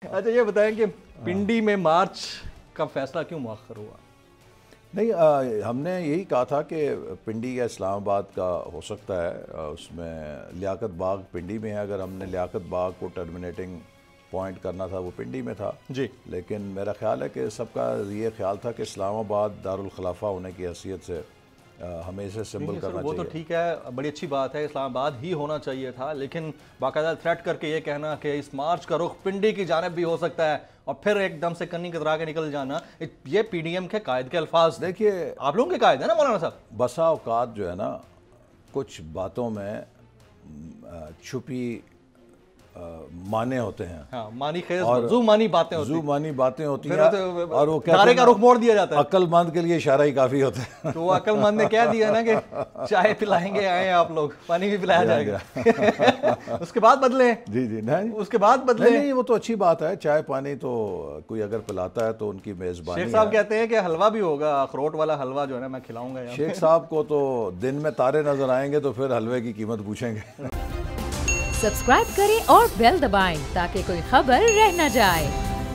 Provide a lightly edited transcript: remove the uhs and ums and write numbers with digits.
اچھا یہ بتائیں کہ پنڈی میں مارچ کا فیصلہ کیوں مؤخر ہوا؟ نہیں، ہم نے یہی کہا تھا کہ پنڈی یا اسلام آباد کا ہو سکتا ہے، اس میں لیاقت باغ پنڈی میں ہے، اگر ہم نے لیاقت باغ کو ٹرمینیٹنگ پوائنٹ کرنا تھا وہ پنڈی میں تھا جی، لیکن میرا خیال ہے کہ سب کا یہ خیال تھا کہ اسلام آباد دارالخلافہ ہونے کی حیثیت سے ہمیں اسے سمبل کرنا وہ تو چاہیے۔ ٹھیک ہے، بڑی اچھی بات ہے، اسلام آباد ہی ہونا چاہیے تھا، لیکن باقاعدہ تھریٹ کر کے یہ کہنا کہ اس مارچ کا رخ پنڈی کی جانب بھی ہو سکتا ہے اور پھر ایک دم سے کنی کترا کے نکل جانا، یہ پی ڈی ایم کے قائد کے الفاظ تھے۔ دیکھیے آپ لوگوں کے قائد ہیں نا مولانا صاحب؟ بسا اوقات جو ہے نا کچھ باتوں میں چھپی معنی ہوتے ہیں، ہاں، معنی خیز زو معنی باتیں ہوتی ہیں، زو معنی باتیں ہوتی ہیں، اور وہ نعرے کا رخ موڑ دیا جاتا ہے۔ عقل مند کے لیے اشارہ ہی کافی ہوتا ہے۔ تو وہ عقل مند نے کہہ دیا نا کہ چائے پلائیں گے آئیں آپ لوگ، پانی بھی پلایا جائے گا، اس کے بعد بدلیں۔ جی جی، نہیں اس کے بعد بدلیں۔ نہیں وہ تو اچھی بات ہے، چائے پانی تو کوئی اگر پلاتا ہے تو ان کی میزبانی ہے۔ شیخ صاحب کہتے ہیں کہ حلوہ بھی ہوگا، اخروٹ والا حلوہ جو ہے نا میں کھلاؤں گا یہاں۔ شیخ صاحب کو تو دن میں تارے نظر آئیں گے تو پھر حلوے کی قیمت پوچھیں گے۔ سبسکرائب کریں اور بیل دبائیں تاکہ کوئی خبر رہ نہ جائے۔